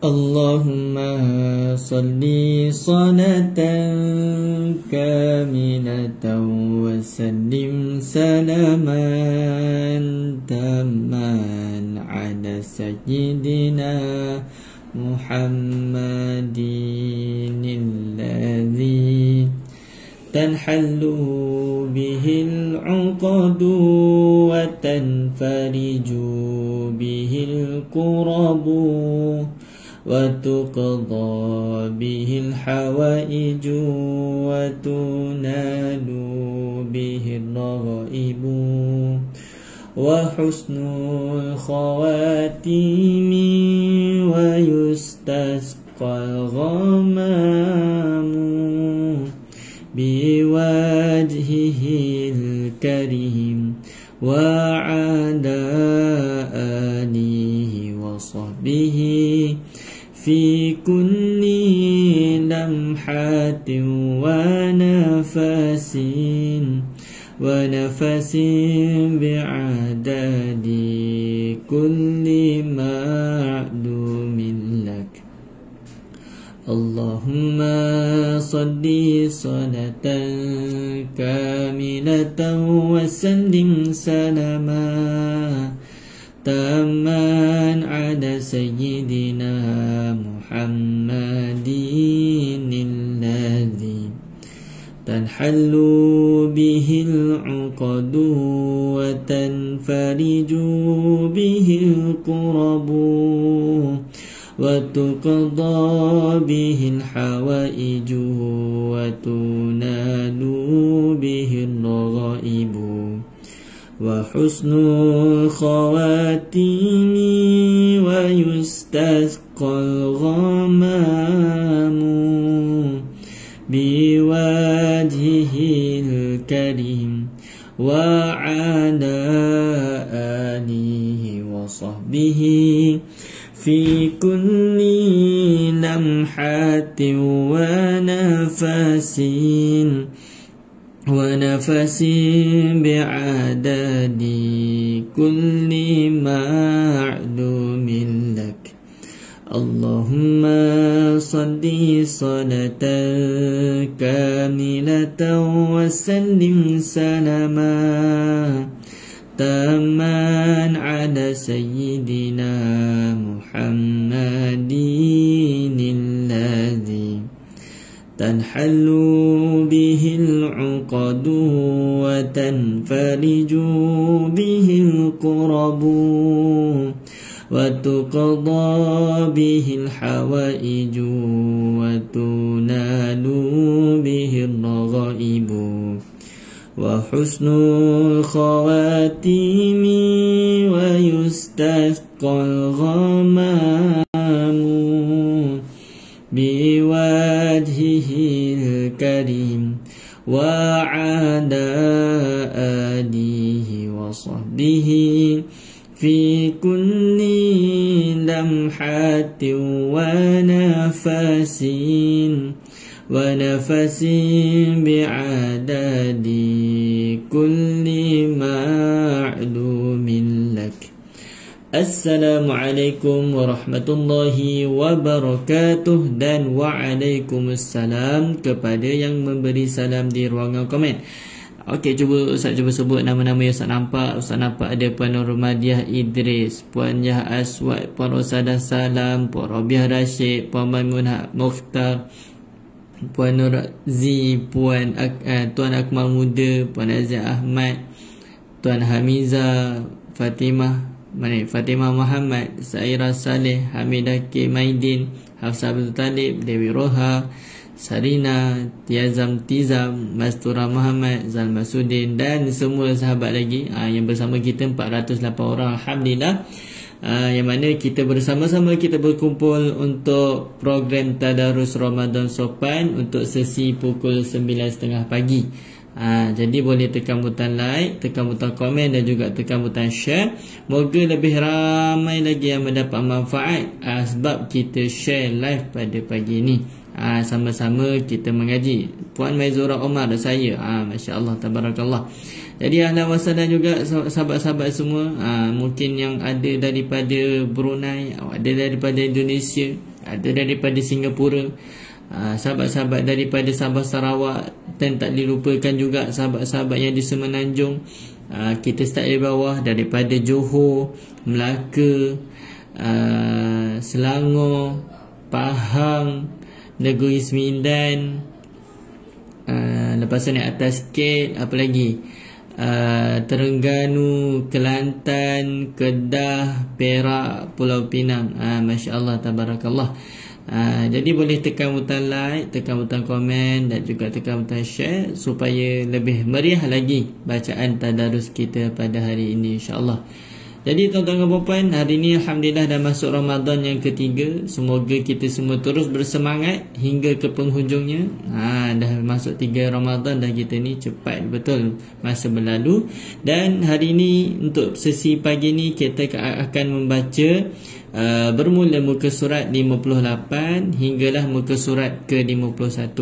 اللهم صل صلاة كاملة وسلم سلاما تاما على سيدنا محمد الذي تنحل به العقد وتنفرج به الكرب وتقضى به الحوائج وتنال به الرغائب وحسن الخواتيم ويستسقى الغمام بوجهه الكريم وعلى آله وصحبه في كل لمحة ونفس بعدد كل معلوم لك. اللهم صل صلاة كاملة وسلم سلاما تاما على سيدنا محمد الذي تنحل به العقد وتنفرج به الكرب وتقضى به الحوائج وتنال به الرغائب وحسن الخواتيم ويستسقى الغمام بوجهه الكريم وعلى آله وصحبه في كل لمحة ونفس بعدد كل معلوم لك. اللهم صل صلاة كاملة وسلم سلاما تاما على سيدنا محمد الذي تنحل به العقد وتنفرج به الكرب وتقضى به الحوائج وتنال به الرغائب وحسن الخواتيم ويستسقى الغمام بوجهه الكريم وعلى آله وصحبه في كل لمحة ونفس بعدد كل معلوم لك. Assalamualaikum warahmatullahi wabarakatuh. Dan waalaikumsalam kepada yang memberi salam di ruangan komen. Okey, Ustaz cuba sebut nama-nama yang Ustaz nampak. Ustaz nampak ada Puan Nurmadiah Idris, Puan Yah Aswad, Puan Rosadah Salam, Puan Rabiah Rashid, Puan Maimunah Mukhtar, Puan Nur Z, Tuan Akmal Muda, Puan Azizah Ahmad, Tuan Hamiza, Fatimah Muhammad, Saira Saleh, Hamidah K. Maidin, Hafsah Abdul Talib, Dewi Roha, Sarina, Tiazam Tizam, Mastura Muhammad, Zalma Sudin dan semua sahabat lagi yang bersama kita 408 orang. Alhamdulillah. Yang mana kita bersama-sama kita berkumpul untuk program Tadarus Ramadan Sopan untuk sesi pukul 9.30 pagi. Jadi boleh tekan butang like, tekan butang komen dan juga tekan butang share. Moga lebih ramai lagi yang mendapat manfaat sebab kita share live pada pagi ini. Sama-sama kita mengaji. Puan Maizura Omar dan saya, Masya Allah, Tabarakallah. Jadi ahlan wa sahlan juga sahabat-sahabat semua. Mungkin yang ada daripada Brunei, ada daripada Indonesia, ada daripada Singapura, sahabat-sahabat daripada Sabah Sarawak, dan tak dilupakan juga sahabat-sahabat yang di Semenanjung. Kita start dari bawah, daripada Johor, Melaka, Selangor, Pahang, Negeri Sembilan, lepas tu naik atas sikit, apa lagi, Terengganu, Kelantan, Kedah, Perak, Pulau Pinang. Masya Allah, tabarakallah. Jadi boleh tekan butang like, tekan butang komen, dan juga tekan butang share supaya lebih meriah lagi bacaan tadarus kita pada hari ini, insya-Allah. Jadi tuan-tuan dan puan-puan, hari ini alhamdulillah dah masuk Ramadan yang ketiga. Semoga kita semua terus bersemangat hingga ke penghujungnya. Dah masuk 3 Ramadan dah kita ni, cepat betul masa berlalu. Dan hari ini untuk sesi pagi ni kita akan membaca bermula muka surat 58 hinggalah muka surat ke-51.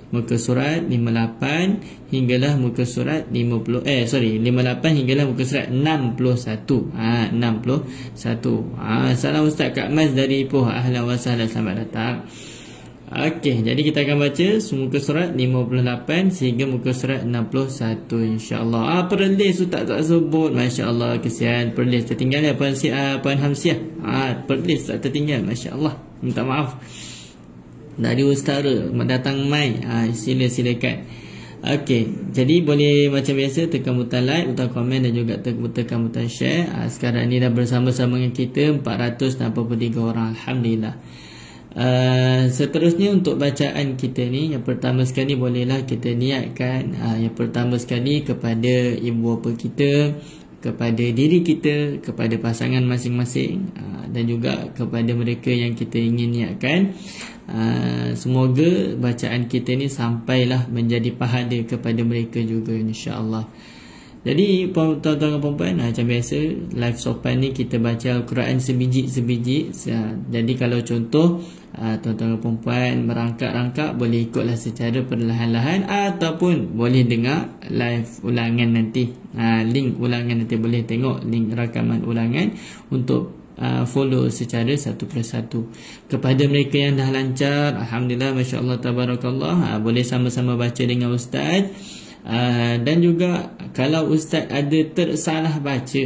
Muka surat 58 hinggalah muka surat 58 hinggalah muka surat 61. 61. Salam Ustaz Kak Mas dari Ipoh. Ahlan wa sahlan, selamat datang. Okey, jadi kita akan baca muka surat 58 sehingga muka surat 61, insya-Allah. Perlis Ustaz tak sebut. Masya-Allah, kesian perlis tertinggal ya Puan Hamsiah. Perlis tak tertinggal, masya-Allah. Minta maaf. Dari Ustara datang mai, silakan. Okey, jadi boleh macam biasa tekan butang like, butang komen dan juga tekan butang share. Sekarang ni dah bersama-sama dengan kita 483 orang, alhamdulillah. Seterusnya untuk bacaan kita ni, yang pertama sekali bolehlah kita niatkan yang pertama sekali kepada ibu bapa kita, kepada diri kita, kepada pasangan masing-masing, dan juga kepada mereka yang kita ingin niatkan. Semoga bacaan kita ni sampailah menjadi pahala kepada mereka juga, insya-Allah. Jadi tuan-tuan dan puan-puan, macam biasa live sopan ni kita baca Al-Quran sebiji-sebiji. Jadi kalau contoh tuan-tuan dan puan-puan merangkak-rangkak, boleh ikutlah secara perlahan-lahan, ataupun boleh dengar live ulangan nanti. Link ulangan nanti, boleh tengok link rakaman ulangan untuk follow secara satu persatu. Kepada mereka yang dah lancar, alhamdulillah, masya-Allah, tabarakallah, boleh sama-sama baca dengan ustaz. Dan juga kalau ustaz ada tersalah baca,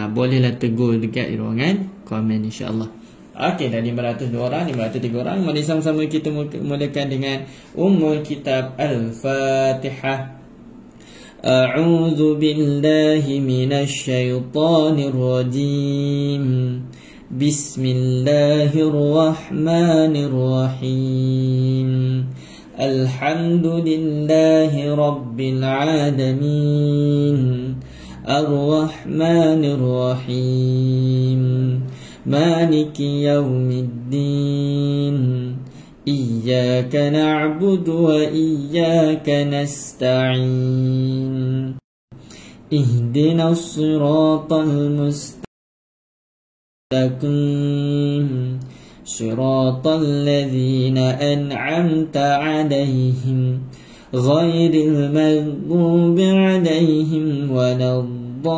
bolehlah tegur dekat ruangan komen, insya-Allah. Okey, dah 502 orang, 503 orang. Mari sama-sama kita mulakan dengan Ummul Kitab Al-Fatihah. A'udzu billahi minasy syaithanir rajim. Bismillahirrahmanirrahim. Alhamdulillahi rabbil alamin. Ar-Rahmanir Rahim. Maliki yaumiddin. Iyyaka na'budu wa iyyaka nasta'in. Ihdinas siratal mustaqim. Siratal ladzina an'amta 'alaihim ghairil maghdubi 'alaihim waladdallin.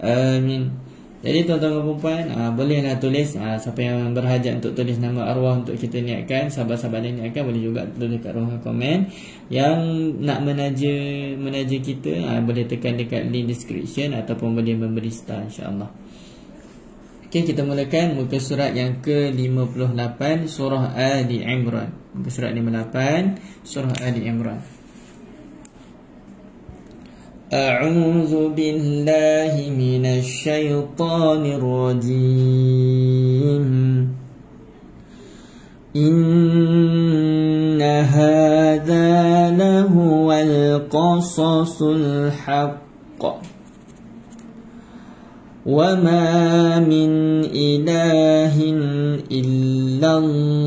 Amin. Jadi tuan-tuan dan puan-puan, bolehlah tulis, siapa yang berhajat untuk tulis nama arwah untuk kita niatkan, sahabat-sahabat yang niatkan, boleh juga tulis dekat ruangan komen. Yang nak menaja kita, boleh tekan dekat link description ataupun boleh memberi star, insya-Allah. Okey, kita mulakan muka surat yang ke-58, surah Ali Imran. Muka surat 58, surah Ali Imran. A'udzu billahi minasy syaithanir rajim. Inna hadza lahuwal qasasul haqq. Wa ma min ilahin illallah.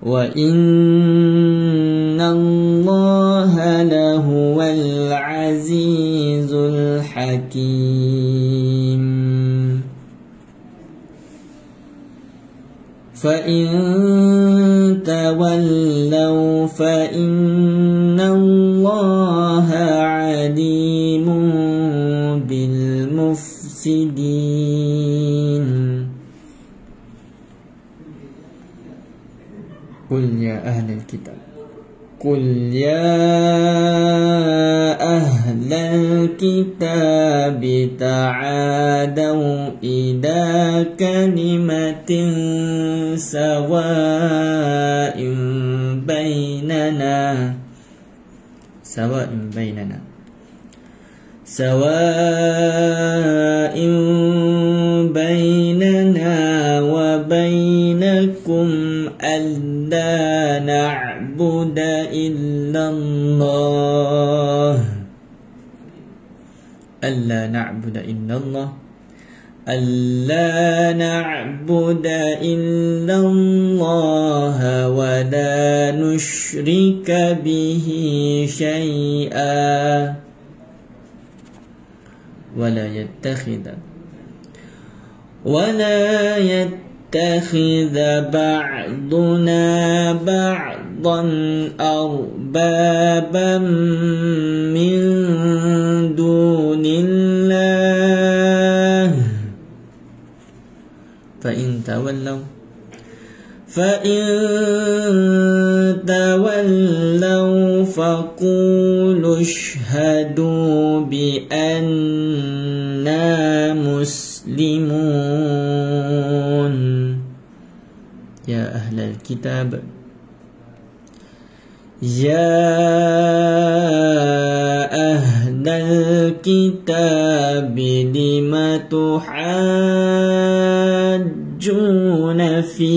Wa inna Allaha lahuwal azizul hakim. Fa in tawallaw fa inna Allaha alimun بالمفسدين قل يا أهل الكتاب قل يا أهل الكتاب تعالوا إلى كلمة سواء بيننا وبينكم ألا نعبد إلا الله ولا نشرك به شيئا ولا يتخذ بعضنا بعضا أربابا من دون الله فإن تولوا فقولوا اشهدوا بأننا مسلمون يا أهل الكتاب لم تحاجون في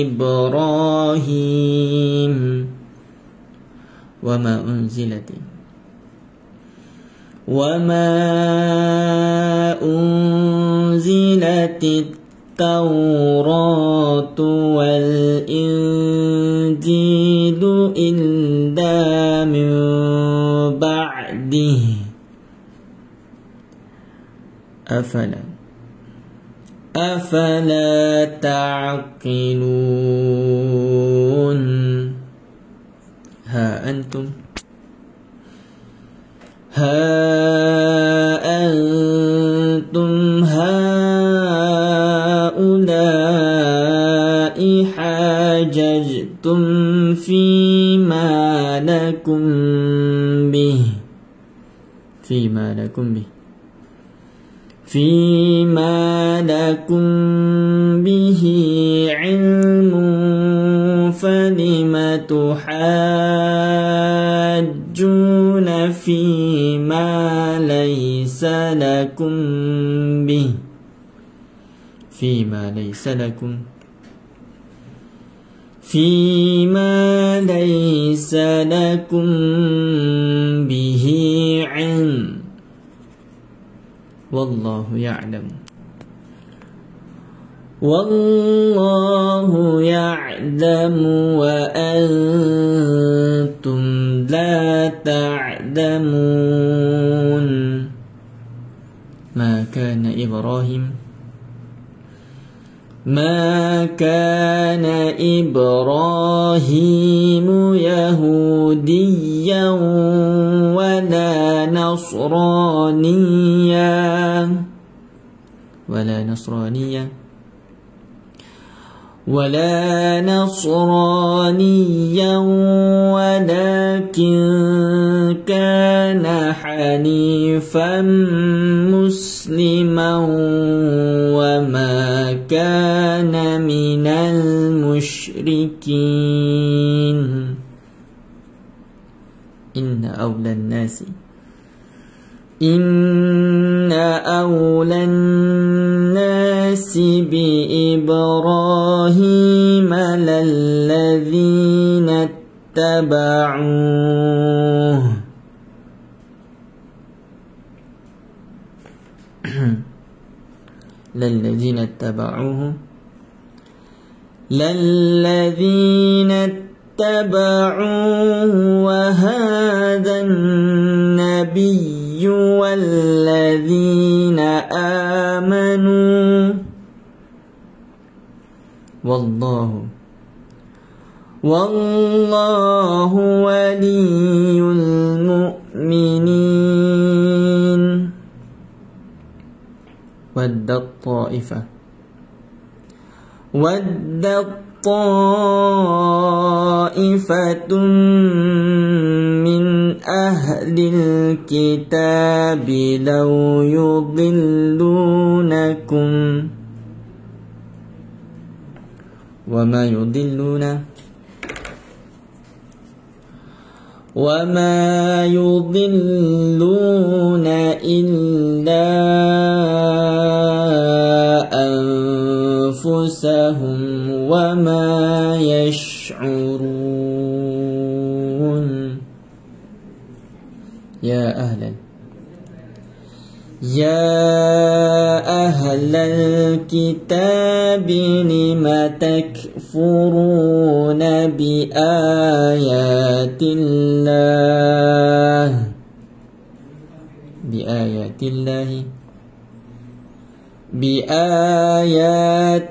إبراهيم وما أنزلت التوراة والإنجيل إلا من بعده أفلا تعقلون ها أنتم هؤلاء حاججتم فيما لكم به علم فلم تحاجون فيما ليس لكم به علم والله يعلم وأنتم لا تعلمون ما كان إبراهيم يهوديا ولا نصرانيا ولكن كان حنيفا مسلما وما كان من المشركين إن أولى الناس بإبراهيم للذين اتبعوه وهذا النبي والذين آمنوا والله ولي المؤمنين ودت طائفة ودت طائفة من أهل الكتاب لو يضلونكم وما يضلون إلا أنفسهم وما يشعرون. يا أهل الكتاب لم تكفرون بآيات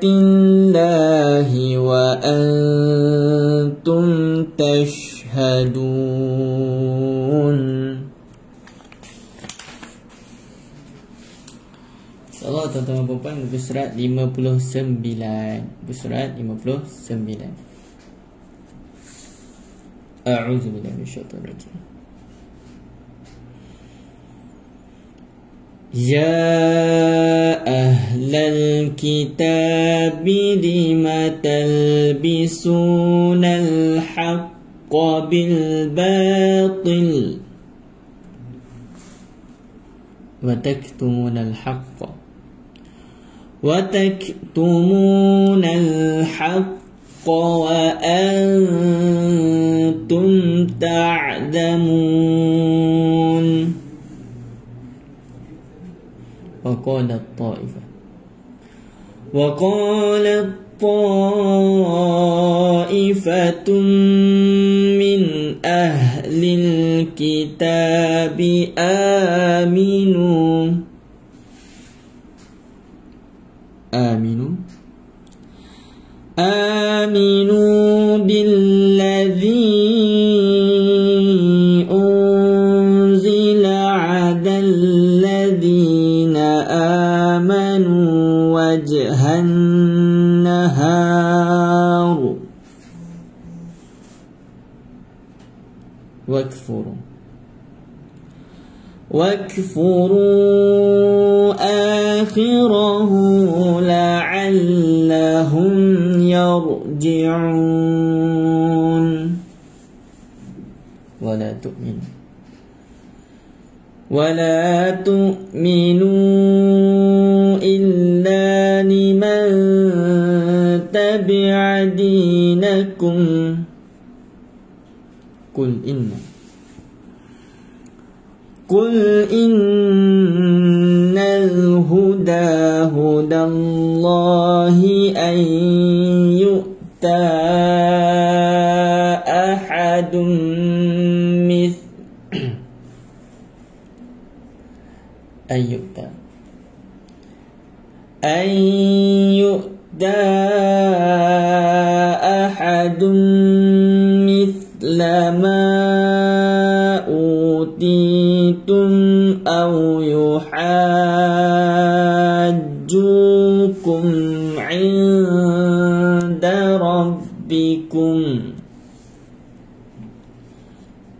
الله وأنتم تشهدون. InsyaAllah tuan-tuan dan puan-puan, muka surat 59. Muka surat 59. A'udzubillahi minasyaitonir rajim. Ya ahlal kitab lima talbisunal haqqa bil batil wa taktumunal haqqa wa antum ta'lamun. وقالت طائفة من أهل الكتاب آمنوا بالذي أنزل على الذين آمنوا وجه النهار واكفروا آخره لعلهم يرجعون. ولا تؤمنوا إلا لمن تبع دينكم قل إن الهدى هدى الله أن يؤتى أحد مثل ما أوتيتم أو يحاجوكم عند ربكم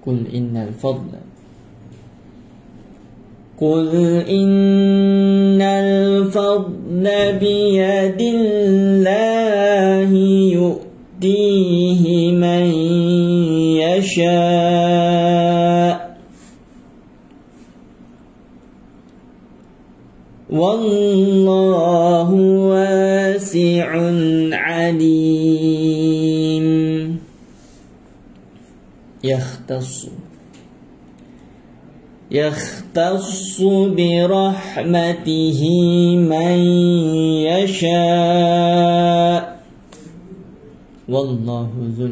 قل إن الفضل بيد الله يؤتيه من يشاء والله واسع عليم. يختص برحمته من يشاء والله ذو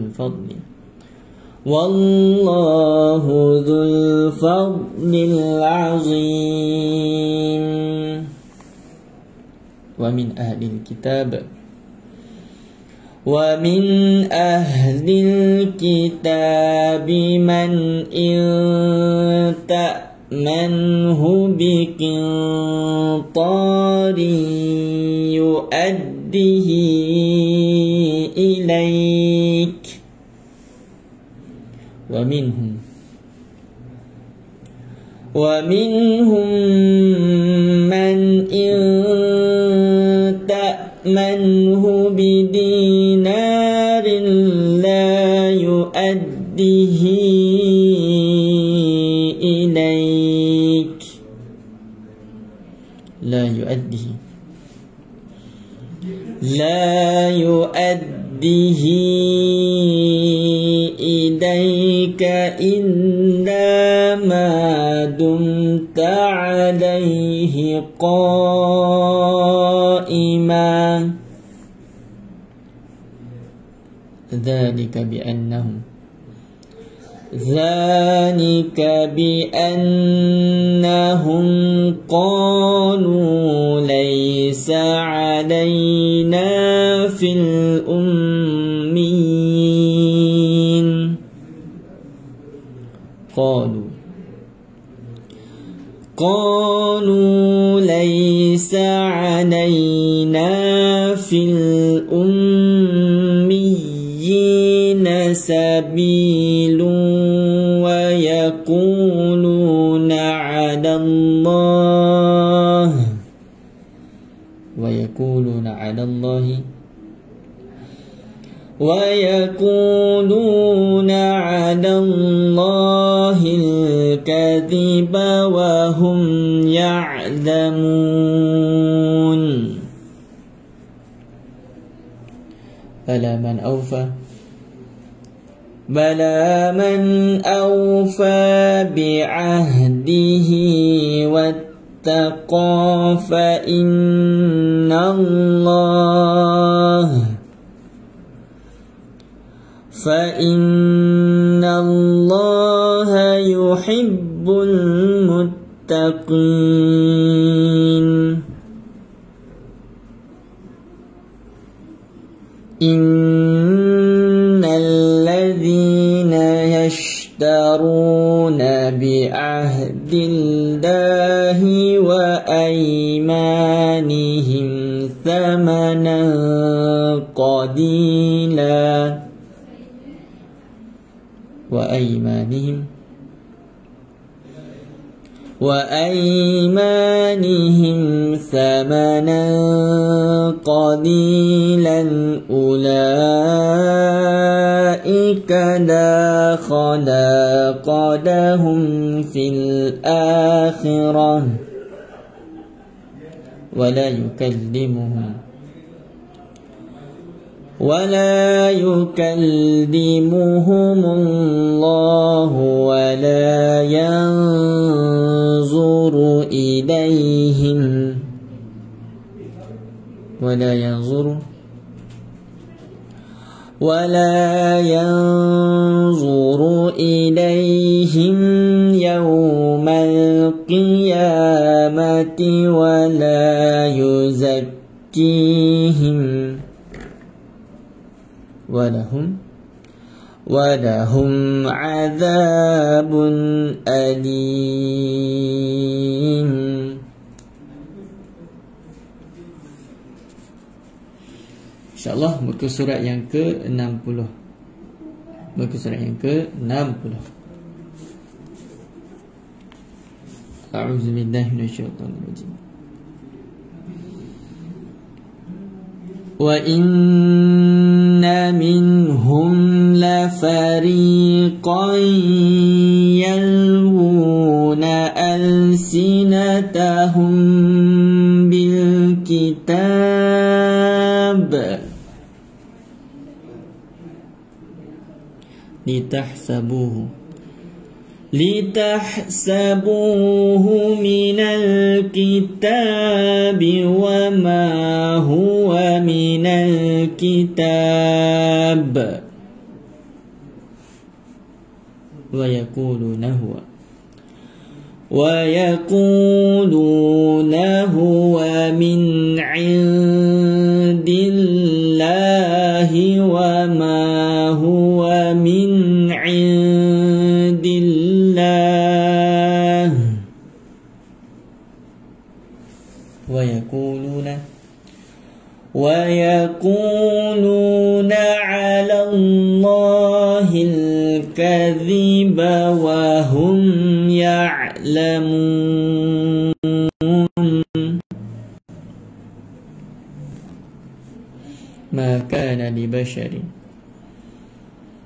الفضل العظيم. ومن أهل الكتاب من إن تأمنه بقنطار يؤديه إليك ومنهم من إن تأمنه بدينار لا يؤديه إليك لا يؤديه إليك إلا ما دمت عليه قائما ذلك بأنهم قالوا ليس علينا في الأمين قالوا ليس علينا في الأميين سبيل ويقولون على الله الكذب وهم يعلمون بلى من أوفى بعهده واتقى فإن الله يحب المتقين إن الذين يشترون بعهد الله وأيمانهم ثمنا قليلا وأيمانهم ثمنا قليلا أولئك لا خلاق لهم في الآخرة ولا يكلمهم الله ولا ينظر إليهم يوم القيامة ولا يزكيهم ولهم عذاب أليم. InsyaAllah muka surat yang ke-60. Muka surat yang ke-60. A'udzubillahi minasyaitonirrajim. Wa inna minhum lafariqan yalwuna alsinatahum bil kitab litahsabuhu minal kitabi wa ma huwa minal kitab wa yaquluna huwa min indillahi wa ma huwa min indillah ويقولون على الله الكذب وهم يعلمون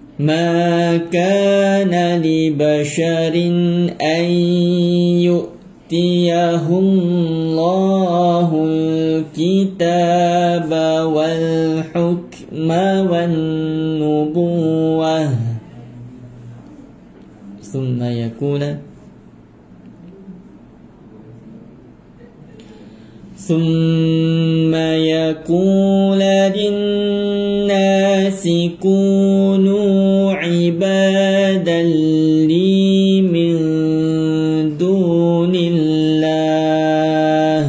ما كان لبشر أن يؤتيه الله الكتاب والحكم والنبوة ثم يقول للناس كونوا عبادا لي من دون الله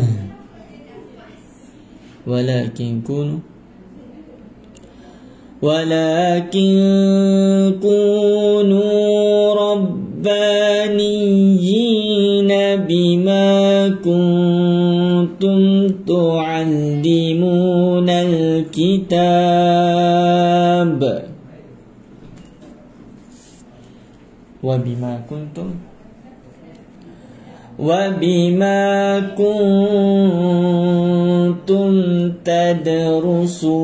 ولكن كونوا ربانيين بما كنتم تعلمون الكتاب وبما كنتم تدرسون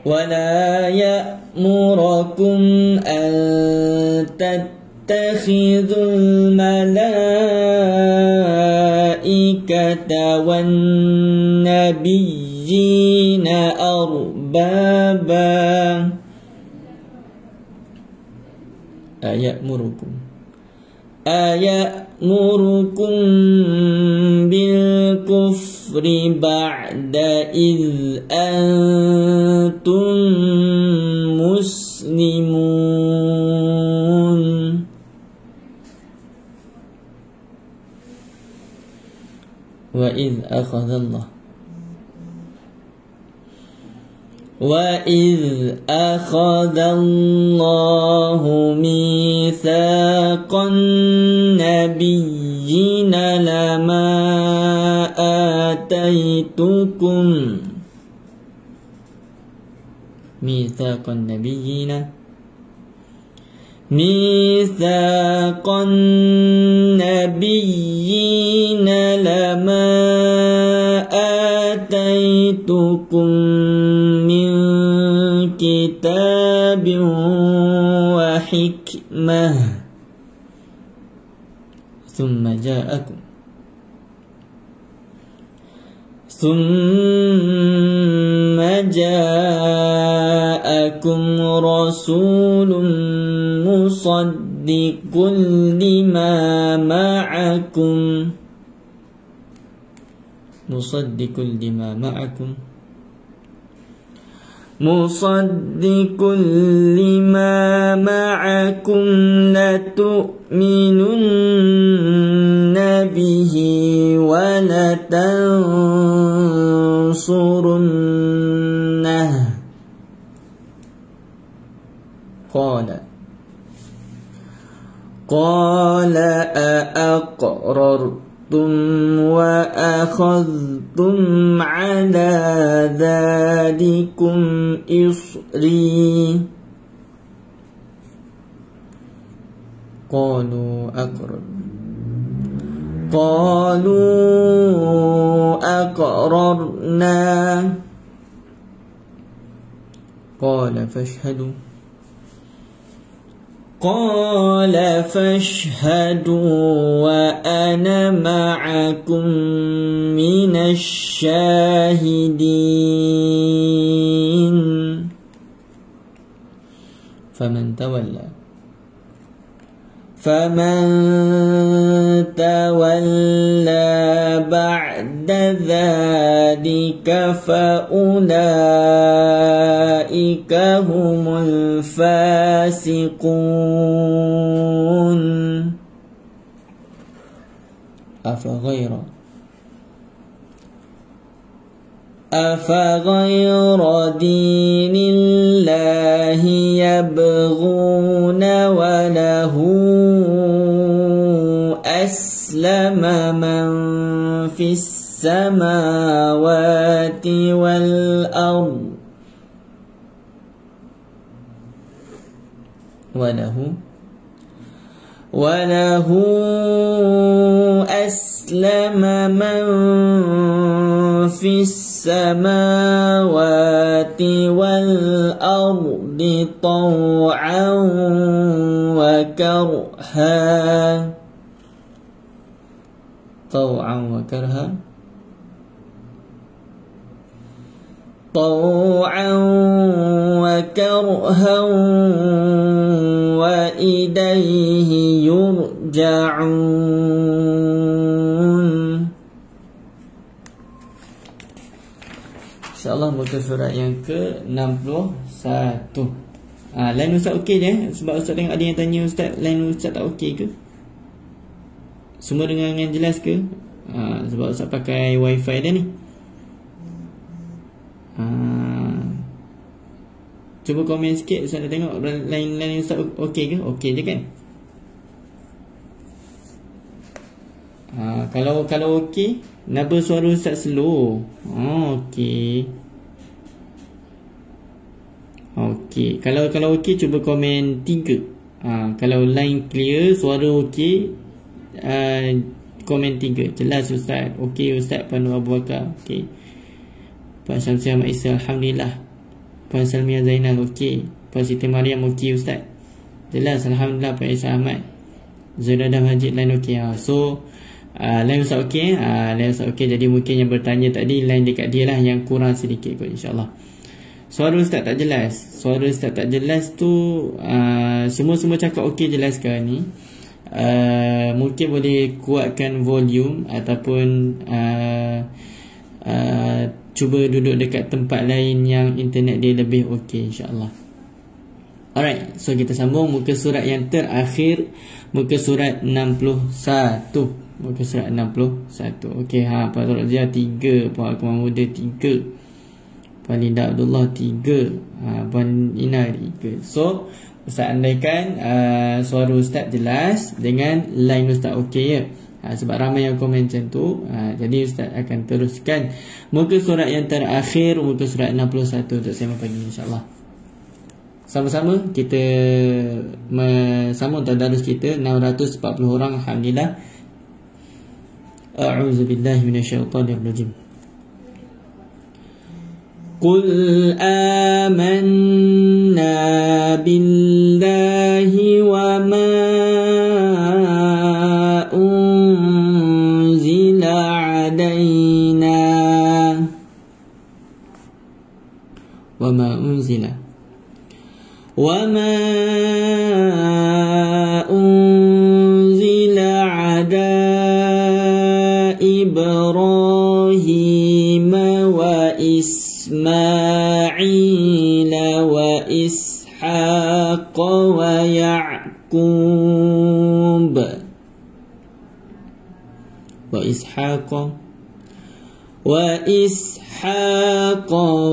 ولا يأمركم أن تتخذوا الملائكة والنبيين أربابا أيأمركم بالكفر بعد إذ أنتم مسلمون وإذ أخذ الله ميثاق النبيين لما آتيتكم ميثاق النبيين لما آتيتكم من كتاب وحكمة ثم جاءكم رسول مصدق لما معكم لتؤمنن به ولتنصرنه قال أأقررتم وأخذتم على ذلكم إصري قالوا أقررنا قال فاشهدوا وأنا معكم من الشاهدين فمن تولى بعد ذلك فأولئك هم الفاسقون أفغير دين الله يبغون وله أسلم من في السماوات والأرض وله أسلم من في السماوات والأرض طوعا وكرها وإليه يرجعون. InsyaAllah muka surat yang ke-61. Line Ustaz okey je? Sebab Ustaz tengok ada yang tanya Ustaz, line Ustaz tak okey ke? Semua dengan jelas ke? Sebab Ustaz pakai wifi dah ni. Cuba komen sikit Ustaz nak tengok line Ustaz okey ke? Okey je kan? Kalau okey, naba suara Ustaz slow. Okey. Kalau okey cuba komen 3. Kalau line clear, suara okey, komen 3. Jelas Ustaz. Okey Ustaz Pandu Abu Bakar. Okey. Pak Syamsi Ahmad Isa, alhamdulillah. Puan Salmiah Zainal okey. Puan Siti Mariam okey Ustaz. Jelas alhamdulillah. Pak Isa Ahmad Zuradah Majid line okey. So line Ustaz okey. Line Ustaz okey. Jadi mungkin yang bertanya tadi line dekat dia lah yang kurang sedikit kot, insyaAllah. Suara Ustaz tak jelas. Suara Ustaz tak jelas tu semua cakap okey jelas sekarang ni. Mungkin boleh kuatkan volume ataupun cuba duduk dekat tempat lain yang internet dia lebih okey, insyaAllah. Alright, so kita sambung muka surat yang terakhir, muka surat 61. Muka surat 61. Okey, Pak Razia 3, Pak Akmal Muda 3, Puan Linda Abdullah 3, Puan Ina 3. So Ustaz andaikan suara Ustaz jelas dengan line Ustaz okey ya. Sebab ramai yang komen macam tu. Jadi Ustaz akan teruskan muka surat yang terakhir, muka surat 61 untuk sembang pagi, insyaAllah. Sama-sama kita sambung tadarus kita 640 orang, alhamdulillah. A'udzubillahi minasyaitonirrajim. Qul amanna billahi wa ma وما أنزل على إبراهيم وإسماعيل وإسحاق ويعقوب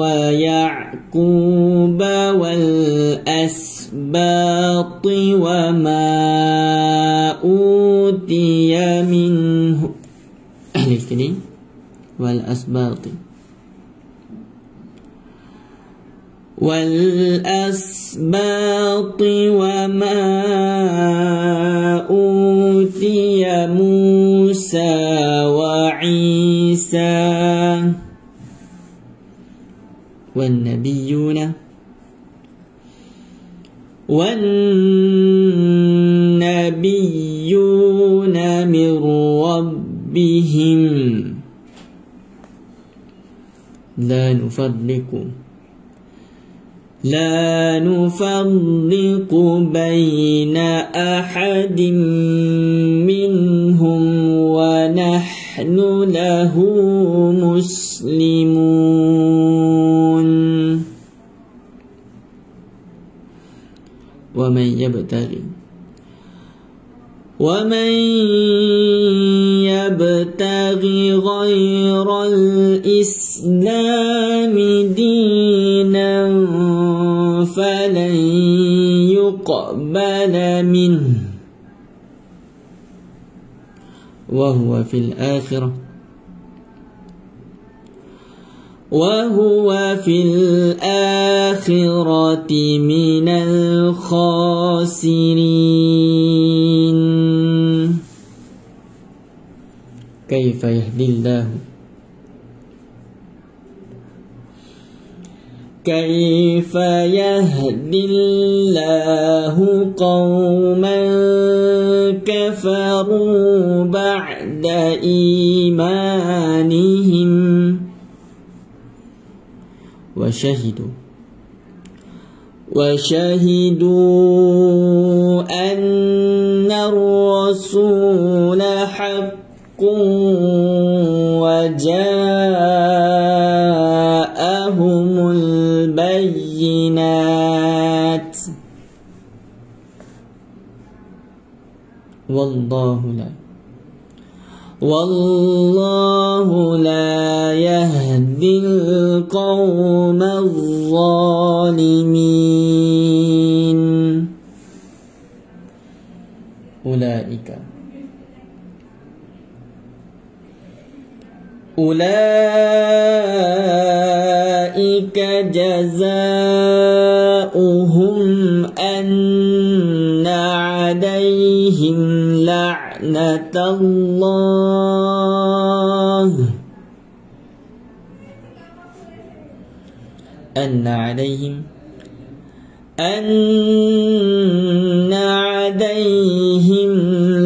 ويعقوب والأسباط وما أوتي منه والأسباط وما أوتي موسى وعيسى والنبيون من ربهم لا نفرق بين أحد منهم ونحن له مسلمون ومن يبتغي غير الإسلام دينا فلن يقبل منه وهو في الآخرة من الخاسرين. كيف يهدي الله قوما كفروا بعد إيمانهم وشهدوا أن الرسول حق وجاءهم البينات والله لا يهدي القوم الظالمين. أولئك جزاؤهم أن عليهم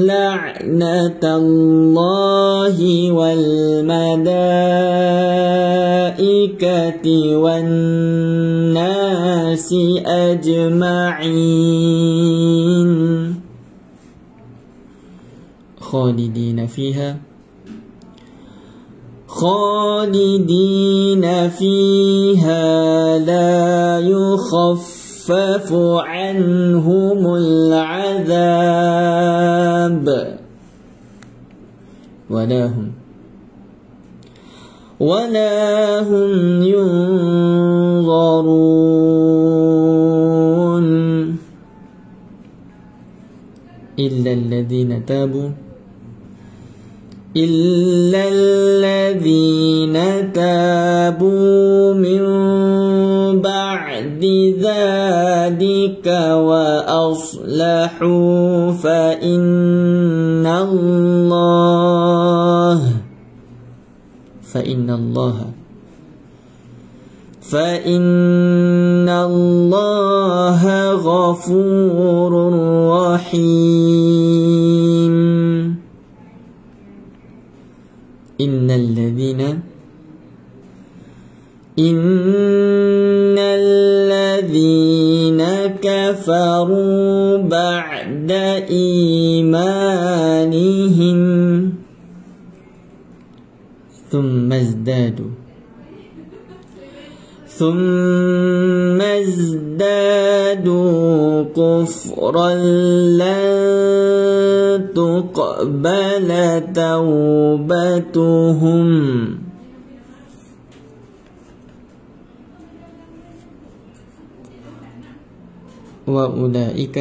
لعنة الله والملائكة والناس أجمعين خالدين فيها لا يخفف عنهم العذاب ولا هم ينظرون إلا الذين تابوا من بعد ذلك وأصلحوا فإن الله غفور رحيم. إن الذين كفروا بعد إيمانهم ثم ازدادوا كفرا لن تقبل توبتهم وأولئك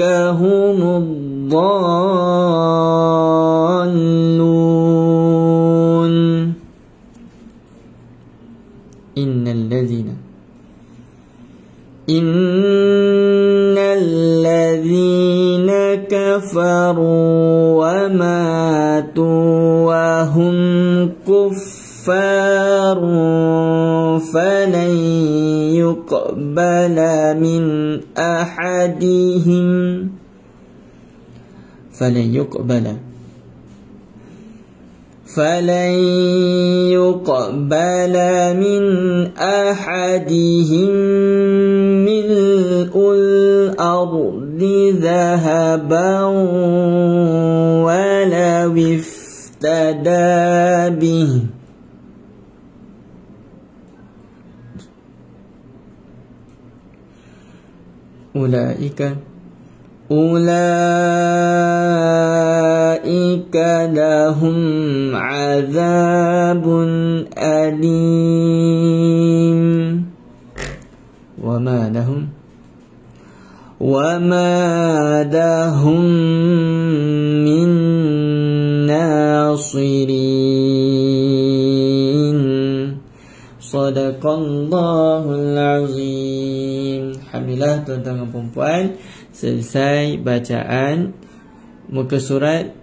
هم الضالون. إن الذين كفروا وماتوا وهم كفار فلن يقبل من أحدهم ملء الأرض ذهبا ولو افتدى به Ulaika lahum azabun alim Wama lahum min nasirin. Sadaqallahul azim. Alhamdulillah tuan-tuan dan puan-puan, selesai bacaan muka surat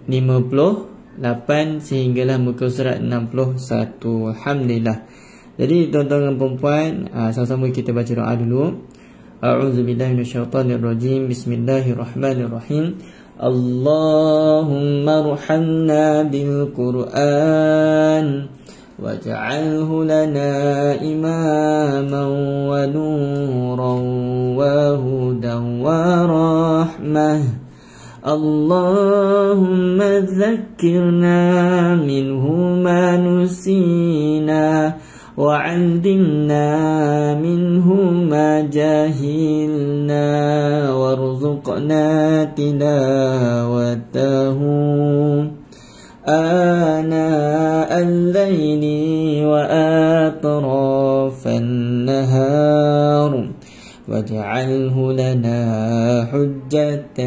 58 sehinggalah muka surat 61. Alhamdulillah. Jadi tuan-tuan dan puan-puan, sama-sama kita baca doa dulu. A'udzubillahi minasyaitonirrajim. Bismillahirrahmanirrahim. Allahumma arhamna bil Qur'an waj'alhu lana imaman wa nuran wa hudan wa rahmah. Allahumma dzakkirna minhu ma nusina وعلمنا منه ما جهلنا وارزقنا تلاوته آناء الليل وأطراف النهار واجعله لنا حجة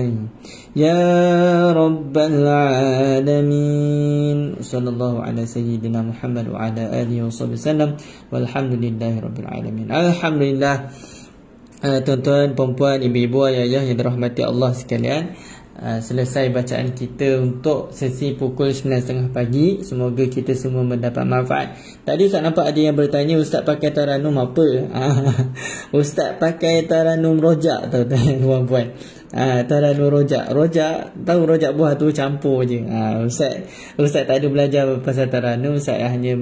يا رب العالمين. صلى الله على سيدنا محمد وعلى آله وصحبه وسلم والحمد لله رب العالمين. Alhamdulillah. Tuan-tuan, puan-puan, ibu-ibu, ayah-ayah yang dirahmati Allah sekalian, selesai bacaan kita untuk sesi pukul 9.30 pagi. Semoga kita semua mendapat manfaat. Tadi Ustaz nampak ada yang bertanya, Ustaz pakai taranum apa? Ustaz pakai taranum rojak, tuan-tuan puan-puan. Taranum rojak. Rojak, tahu rojak buah tu campur je. Ustaz tak ada belajar pasal taranum. Ustaz hanya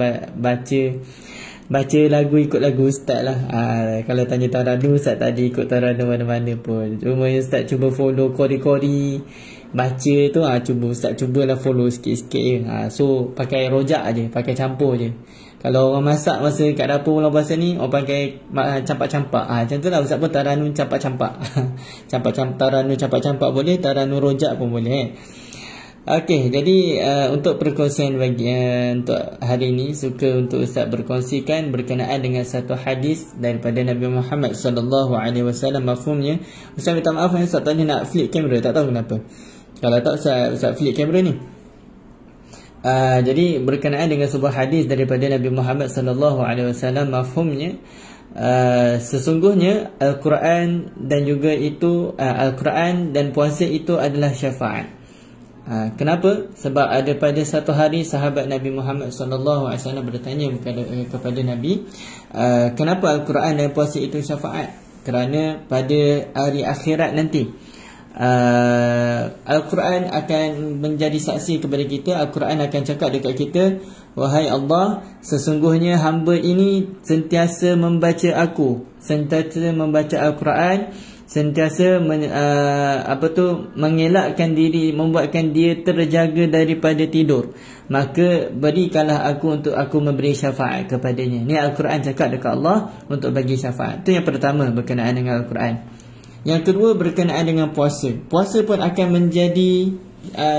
baca lagu, ikut lagu Ustaz lah. Kalau tanya taranum, Ustaz tak ada ikut taranum mana-mana pun. Cuma Ustaz cuba follow kori-kori baca tu. Ustaz cubalah follow sikit-sikit je. So pakai rojak je, pakai campur je. Kalau orang masak masa kat dapur bulan puasa ni, orang pakai campak-campak. Macam tu lah Ustaz pun taranum campak-campak. Taranum campak-campak boleh, taranum rojak pun boleh. Okey, jadi untuk perkongsian untuk hari ini, suka untuk Ustaz berkongsikan berkenaan dengan satu hadis daripada Nabi Muhammad SAW. Mafhumnya, Ustaz minta maaf, Ustaz tadi nak flip kamera, tak tahu kenapa. Kalau tak Ustaz flip kamera ni. Jadi berkenaan dengan sebuah hadis daripada Nabi Muhammad SAW, mafhumnya, sesungguhnya Al-Quran dan juga itu Al-Quran dan puasa itu adalah syafaat. Kenapa? Sebab ada pada satu hari sahabat Nabi Muhammad SAW bertanya kepada Nabi, kenapa Al-Quran dan puasa itu syafaat? Kerana pada hari akhirat nanti Al-Quran akan menjadi saksi kepada kita. Al-Quran akan cakap dekat kita, wahai Allah, sesungguhnya hamba ini sentiasa membaca aku, sentiasa membaca Al-Quran, sentiasa mengelakkan diri, membuatkan dia terjaga daripada tidur. Maka berikanlah aku untuk aku memberi syafaat kepadanya. Ni Al-Quran cakap dekat Allah untuk bagi syafaat. Itu yang pertama berkenaan dengan Al-Quran. Yang kedua berkenaan dengan puasa. Puasa pun akan menjadi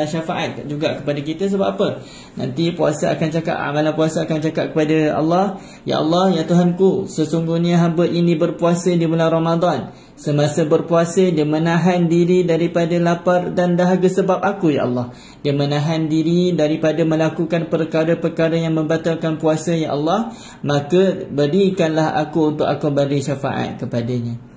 syafaat juga kepada kita. Sebab apa? Nanti puasa akan cakap, amalan puasa akan cakap kepada Allah, ya Allah, ya Tuhanku, sesungguhnya hamba ini berpuasa di bulan Ramadan. Semasa berpuasa dia menahan diri daripada lapar dan dahaga sebab aku, ya Allah. Dia menahan diri daripada melakukan perkara-perkara yang membatalkan puasa, ya Allah. Maka berikanlah aku untuk aku beri syafaat kepadanya.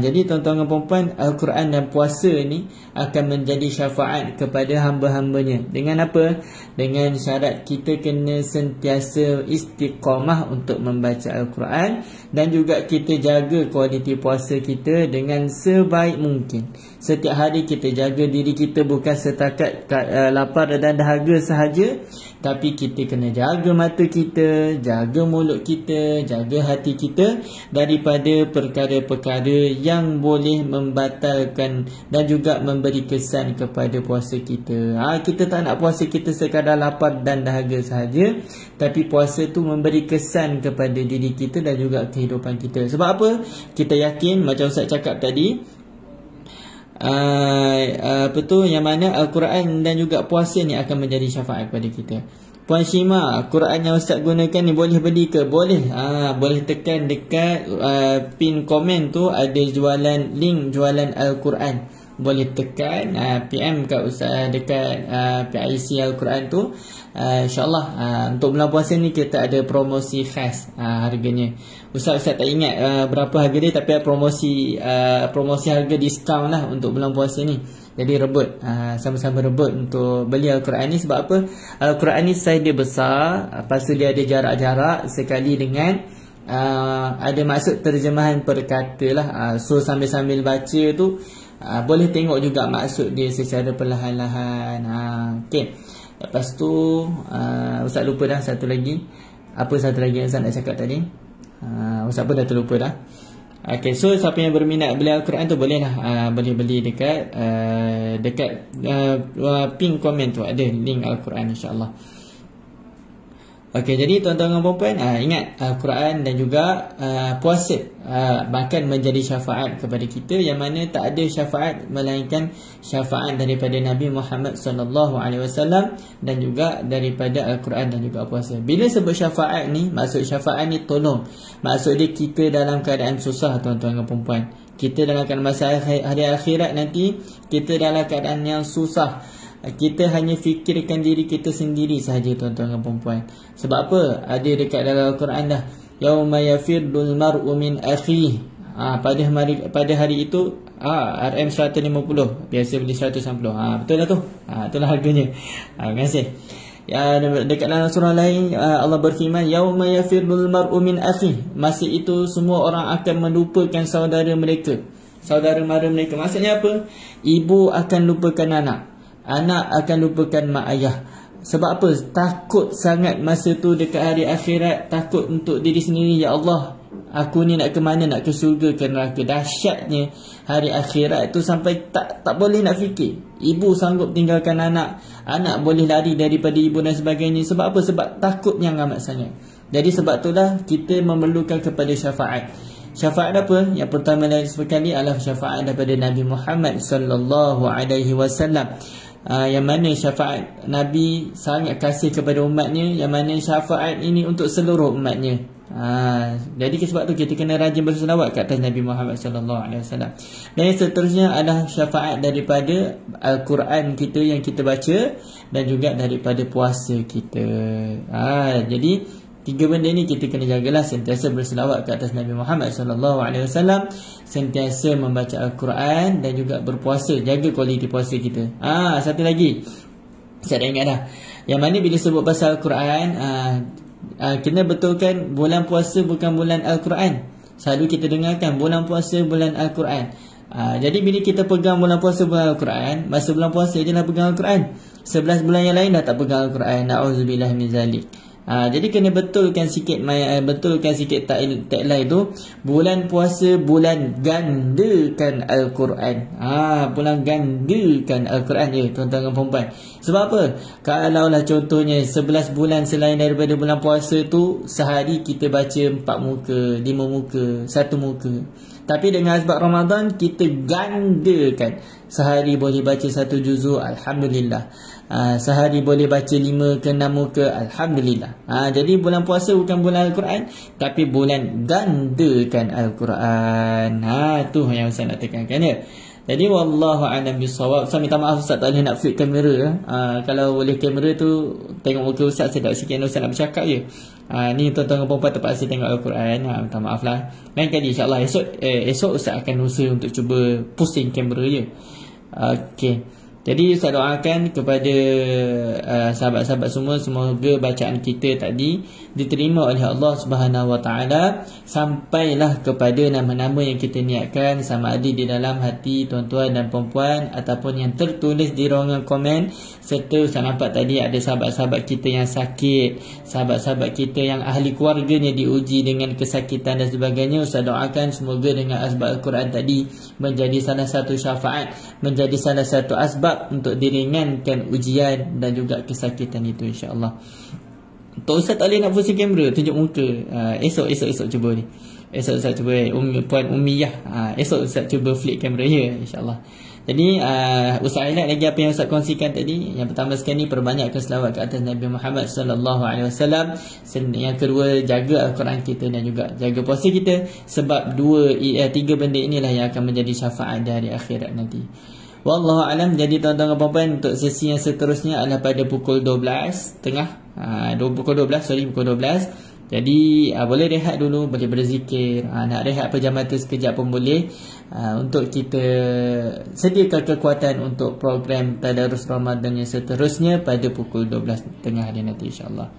Jadi tuan-tuan dan puan-puan, Al-Quran dan puasa ni akan menjadi syafaat kepada hamba-hambanya. Dengan apa? Dengan syarat kita kena sentiasa istiqamah untuk membaca Al-Quran, dan juga kita jaga kualiti puasa kita dengan sebaik mungkin. Setiap hari kita jaga diri kita bukan setakat lapar dan dahaga sahaja, tapi kita kena jaga mata kita, jaga mulut kita, jaga hati kita daripada perkara-perkara yang boleh membatalkan dan juga memberi kesan kepada puasa kita. Kita tak nak puasa kita sekadar lapar dan dahaga sahaja, tapi puasa tu memberi kesan kepada diri kita dan juga kehidupan kita. Sebab apa? Kita yakin macam Ustaz cakap tadi, yang mana Al-Quran dan juga puasa ni akan menjadi syafaat kepada kita. Puan Syima, Quran yang Ustaz gunakan ni boleh beli ke? Boleh. Boleh tekan dekat pin komen tu, ada jualan, link jualan Al-Quran. Boleh tekan PM kat Ustaz dekat PIC Al-Quran tu. InsyaAllah untuk bulan puasa ni kita ada promosi khas harganya. Ustaz tak ingat berapa harga dia, tapi promosi harga diskaun lah untuk bulan puasa ni. Jadi rebut, sama-sama rebut untuk beli Al-Quran ni. Sebab apa? Al-Quran ni saiz dia besar, lepas tu dia ada jarak-jarak sekali dengan ada maksud terjemahan per kata lah. So sambil-sambil baca tu boleh tengok juga maksud dia secara perlahan-lahan. Okay. Lepas tu Ustaz lupa dah satu lagi. Apa satu lagi yang Ustaz nak cakap tadi? Ustaz pun dah terlupa dah. Okay, so siapa yang berminat beli Al-Quran tu boleh lah, boleh beli dekat pin komen tu ada link Al-Quran, insyaAllah. Okey, jadi tuan-tuan dan puan-puan, ingat Al-Quran dan juga puasa bahkan menjadi syafaat kepada kita, yang mana tak ada syafaat melainkan syafaat daripada Nabi Muhammad SAW dan juga daripada Al-Quran dan juga puasa. Bila sebut syafaat ni, maksud syafaat ni tolong. Maksud dia kita dalam keadaan susah, tuan-tuan dan puan-puan. Kita dalam keadaan masa hari akhirat nanti, kita dalam keadaan yang susah. Kita hanya fikirkan diri kita sendiri sahaja, tuan-tuan dan puan-puan. Sebab apa? Ada dekat dalam Al-Quran dah, yauma yafirdul mar'u min akhihi. Pada hari itu RM 150, biasa beli 160. Betul lah tu. Itulah harganya. Terima kasih. Dekat dalam surah lain Allah berfirman, yauma yafirdul mar'u min akhihi. Masa itu semua orang akan melupakan saudara mereka, saudara mara mereka. Maksudnya apa? Ibu akan lupakan anak, anak akan lupakan mak ayah. Sebab apa? Takut sangat masa tu dekat hari akhirat. Takut untuk diri sendiri. Ya Allah, aku ni nak ke mana? Nak ke syurga ke neraka? Dahsyatnya hari akhirat tu sampai tak boleh nak fikir. Ibu sanggup tinggalkan anak, anak boleh lari daripada ibu dan sebagainya. Sebab apa? Sebab takut yang amat sangat. Jadi sebab itulah kita memerlukan kepada syafaat. Syafaat apa? Yang pertama sekali adalah syafaat daripada Nabi Muhammad SAW. Yang mana syafaat Nabi sangat kasih kepada umatnya, yang mana syafaat ini untuk seluruh umatnya. Jadi sebab tu kita kena rajin berselawat ke atas Nabi Muhammad SAW. Dan yang seterusnya adalah syafaat daripada Al-Quran kita yang kita baca, dan juga daripada puasa kita. Jadi tiga benda ni kita kena jagalah, sentiasa berselawat ke atas Nabi Muhammad SAW, sentiasa membaca Al-Quran dan juga berpuasa, jaga kualiti puasa kita. Satu lagi saya dah ingat dah, yang mana bila sebut pasal Al-Quran, kena betulkan bulan puasa bukan bulan Al-Quran. Selalu kita dengarkan bulan puasa bulan Al-Quran. Jadi bila kita pegang bulan puasa bulan Al-Quran, masa bulan puasa je lah pegang Al-Quran, 11 bulan yang lain dah tak pegang Al-Quran. Na'udzubillah min zalik. Jadi kena betulkan sikit tagline tu, bulan puasa bulan gandakan Al-Quran. Bulan gandakan Al-Quran je, tuan-tuan dan puan-puan. Sebab apa? Kalaulah contohnya 11 bulan selain daripada bulan puasa tu, sehari kita baca 4 muka, 5 muka, 1 muka. Tapi dengan sebab Ramadan kita gandakan. Sehari boleh baca 1 juzuk, alhamdulillah. Sehari boleh baca 5 ke 6 muka, alhamdulillah. Jadi bulan puasa bukan bulan Al-Quran, tapi bulan gandakan Al-Quran. Tu yang saya nak tekankan ya. Jadi wallahu a'lam bissawab. Saya minta maaf Ustaz tak boleh nak flip kamera. Kalau boleh kamera tu tengok muka Ustaz, saya tak sikit Ustaz nak bercakap je. Ni tuan-tuan dan puan-puan terpaksa tengok Al-Quran. Minta maaf lah. Lain kali insyaAllah esok Ustaz akan usaha untuk cuba pusing kamera je. Okey. Jadi Ustaz doakan kepada sahabat-sahabat semua, semoga bacaan kita tadi diterima oleh Allah Subhanahu Wa Taala, sampailah kepada nama-nama yang kita niatkan, sama ada di dalam hati tuan-tuan dan puan-puan ataupun yang tertulis di ruangan komen. Serta Ustaz nampak tadi ada sahabat-sahabat kita yang sakit, sahabat-sahabat kita yang ahli keluarganya diuji dengan kesakitan dan sebagainya. Ustaz doakan semoga dengan asbab Al-Quran tadi menjadi salah satu syafaat, menjadi salah satu asbab untuk diringankan ujian dan juga kesakitan itu, insya-Allah. Tok Ustaz tak boleh nak pusing kamera, tunjuk muka. Esok cuba ni. Esok Ustaz cuba Puan Ummiyah. Esok Ustaz cuba flip kamera ya, insya-Allah. Jadi Ustaz highlight lagi apa yang Ustaz kongsikan tadi. Yang pertama sekali, perbanyakkan selawat ke atas Nabi Muhammad sallallahu alaihi wasallam. Yang kedua, jaga Al-Quran kita dan juga jaga puasa kita, sebab tiga benda inilah yang akan menjadi syafaat dari akhirat nanti. Wallahu alam. Jadi tuan-tuan dan puan-puan, untuk sesi yang seterusnya adalah pada pukul 12.30. Pukul 12. Jadi boleh rehat dulu, boleh berzikir. Nak rehat pejam mata sekejap pun boleh, untuk kita sediakan kekuatan untuk program Tadarus Ramadan yang seterusnya pada pukul 12.30 hari nanti, insya-Allah.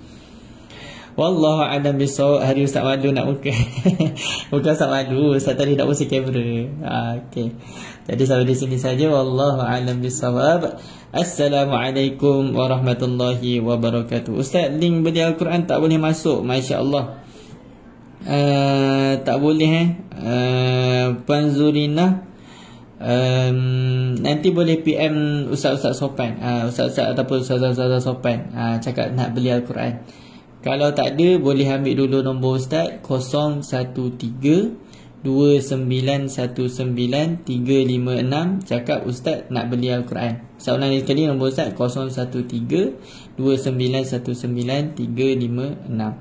Wallahu a'lam bissawab. Hari Ustaz Madu nak muka. Bukan Ustaz Madu, Ustaz tadi nak pusing kamera. Okey. Jadi sampai di sini saja. Wallahu a'lam bissawab. Assalamualaikum warahmatullahi wabarakatuh. Ustaz, link beli Al-Quran tak boleh masuk, masya-Allah. Tak boleh Puan Zurina. Nanti boleh PM Ustaz-Ustaz sopan, Ustaz-Ustaz ataupun Ustaz-Ustaz sopan, cakap nak beli Al-Quran. Kalau tak ada, boleh ambil dulu nombor Ustaz 013-2919-356. Cakap Ustaz nak beli Al-Quran. Saya ulang sekali, nombor Ustaz 013-2919-356.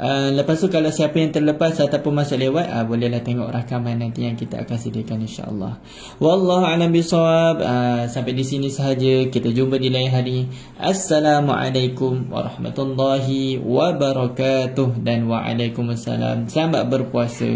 Lepas tu kalau siapa yang terlepas ataupun masuk lewat, bolehlah tengok rakaman nanti yang kita akan sediakan, insya-Allah. Wallahu a'lam bissawab. Sampai di sini sahaja, kita jumpa di lain hari. Assalamualaikum warahmatullahi wabarakatuh dan waalaikumsalam. Selamat berpuasa.